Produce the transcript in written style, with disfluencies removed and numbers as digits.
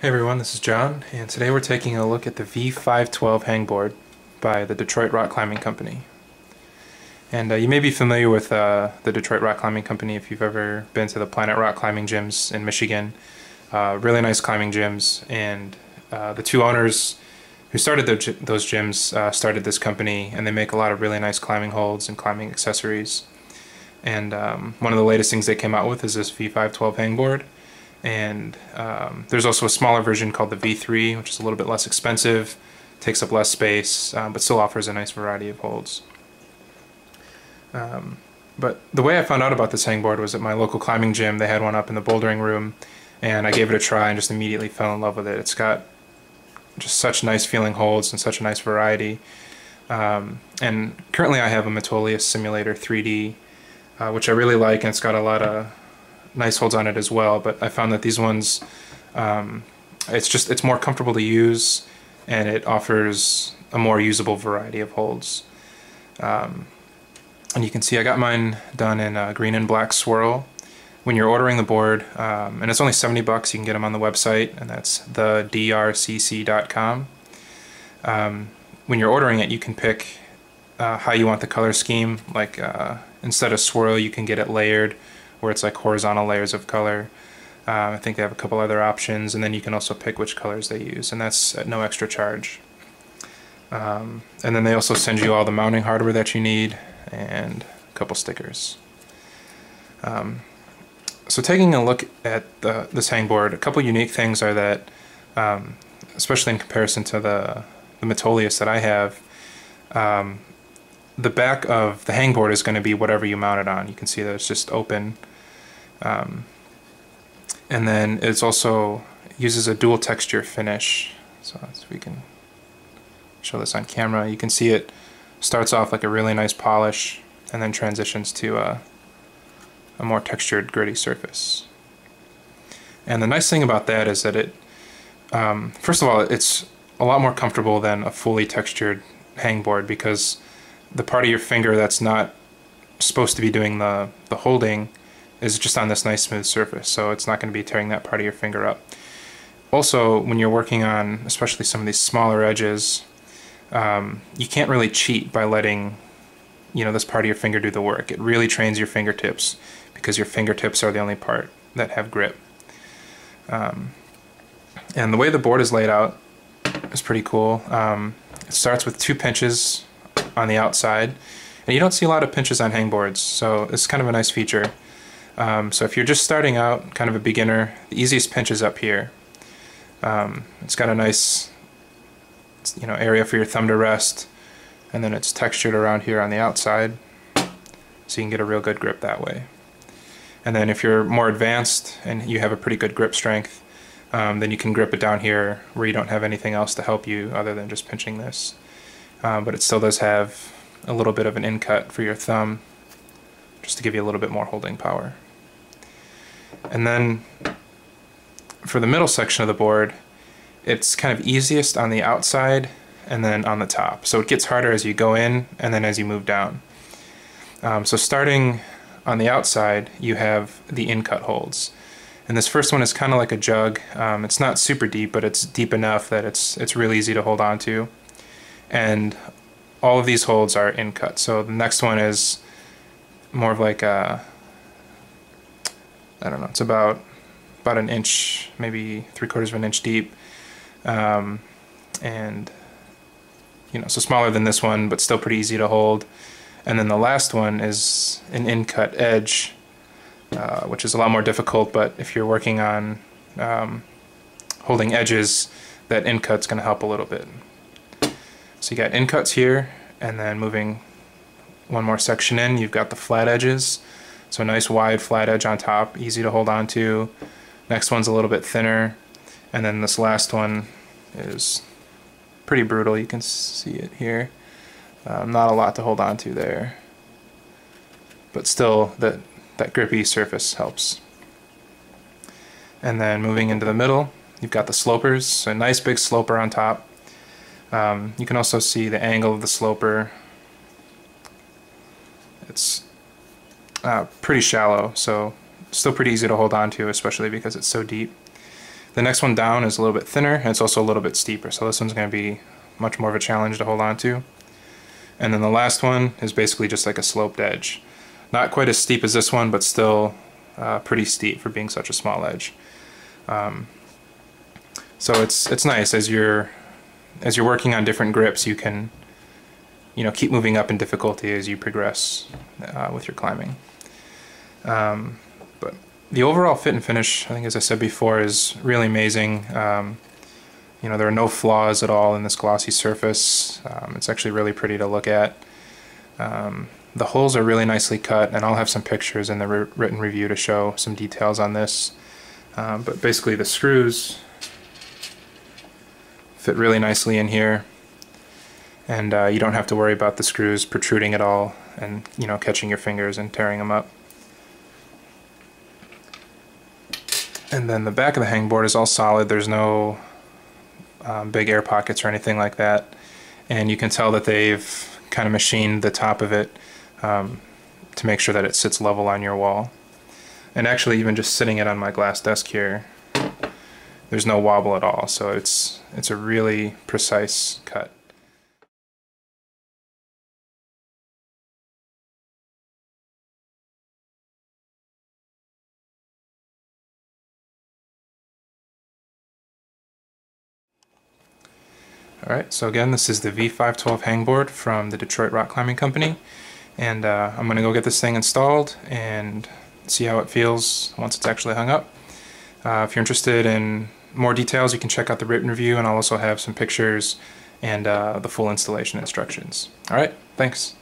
Hey everyone, this is John, and today we're taking a look at the V5.12 Hangboard by the Detroit Rock Climbing Company. And you may be familiar with the Detroit Rock Climbing Company if you've ever been to the Planet Rock climbing gyms in Michigan. Really nice climbing gyms, and the two owners who started those gyms started this company, and they make a lot of really nice climbing holds and climbing accessories. And one of the latest things they came out with is this V5.12 Hangboard. And there's also a smaller version called the V3, which is a little bit less expensive, takes up less space, but still offers a nice variety of holds. But the way I found out about this hangboard was at my local climbing gym. They had one up in the bouldering room, and I gave it a try and just immediately fell in love with it. It's got just such nice feeling holds and such a nice variety. And currently I have a Metolius Simulator 3D, which I really like, and it's got a lot of nice holds on it as well, but I found that these ones, it's more comfortable to use, and it offers a more usable variety of holds. And you can see I got mine done in a green and black swirl. When you're ordering the board, and it's only $70, you can get them on the website, and that's thedrcc.com. When you're ordering it, you can pick how you want the color scheme. Like instead of swirl, you can get it layered, where it's like horizontal layers of color. I think they have a couple other options, and then you can also pick which colors they use, and that's at no extra charge. And then they also send you all the mounting hardware that you need and a couple stickers. So taking a look at this hangboard, a couple unique things are that, especially in comparison to the Metolius that I have, the back of the hangboard is going to be whatever you mount it on. You can see that it's just open. And then it's also uses a dual texture finish. So if we can show this on camera, you can see it starts off like a really nice polish and then transitions to a more textured, gritty surface. And the nice thing about that is that it, first of all, it's a lot more comfortable than a fully textured hangboard, because the part of your finger that's not supposed to be doing the holding is just on this nice smooth surface, so it's not going to be tearing that part of your finger up. Also, when you're working on especially some of these smaller edges, you can't really cheat by letting this part of your finger do the work. It really trains your fingertips, because your fingertips are the only part that have grip. And the way the board is laid out is pretty cool. It starts with 2 pinches on the outside, and you don't see a lot of pinches on hangboards, so it's kind of a nice feature. So if you're just starting out, kind of a beginner, the easiest pinch is up here. It's got a nice area for your thumb to rest, and then it's textured around here on the outside, so you can get a real good grip that way. And then if you're more advanced and you have a pretty good grip strength, then you can grip it down here where you don't have anything else to help you other than just pinching this. But it still does have a little bit of an in-cut for your thumb, just to give you a little bit more holding power. And then for the middle section of the board, it's kind of easiest on the outside and then on the top. So it gets harder as you go in and then as you move down. So starting on the outside, you have the in-cut holds. And this first one is kind of like a jug. It's not super deep, but it's deep enough that it's really easy to hold on to. And all of these holds are in cut. So the next one is more of like a, I don't know, it's about an inch, maybe 3/4 of an inch deep. And so smaller than this one, but still pretty easy to hold. And then the last one is an in-cut edge, which is a lot more difficult, but if you're working on holding edges, that in-cut's going to help a little bit. So you got in-cuts here, and then moving one more section in, you've got the flat edges. So a nice wide flat edge on top, easy to hold on to. Next one's a little bit thinner, and then this last one is pretty brutal. You can see it here. Not a lot to hold on to there, but still that grippy surface helps. And then moving into the middle, you've got the slopers, so a nice big sloper on top. You can also see the angle of the sloper. It's pretty shallow, so still pretty easy to hold on to, especially because it's so deep. The next one down is a little bit thinner, and it's also a little bit steeper, so this one's going to be much more of a challenge to hold on to. And then the last one is basically just like a sloped edge. Not quite as steep as this one, but still pretty steep for being such a small edge. So it's nice as you're working on different grips, you can keep moving up in difficulty as you progress with your climbing. But the overall fit and finish, I think, as I said before, is really amazing. There are no flaws at all in this glossy surface. It's actually really pretty to look at. The holes are really nicely cut, and I'll have some pictures in the written review to show some details on this. But basically the screws fit really nicely in here, and you don't have to worry about the screws protruding at all and catching your fingers and tearing them up. And then the back of the hangboard is all solid. There's no big air pockets or anything like that, and you can tell that they've kind of machined the top of it to make sure that it sits level on your wall. And actually, even just sitting it on my glass desk here, there's no wobble at all, so it's a really precise cut. Alright, so again, this is the V5.12 Hangboard from the Detroit Rock Climbing Company, and I'm going to go get this thing installed and see how it feels once it's actually hung up. If you're interested in more details, you can check out the written review, and I'll also have some pictures and the full installation instructions. Alright, thanks.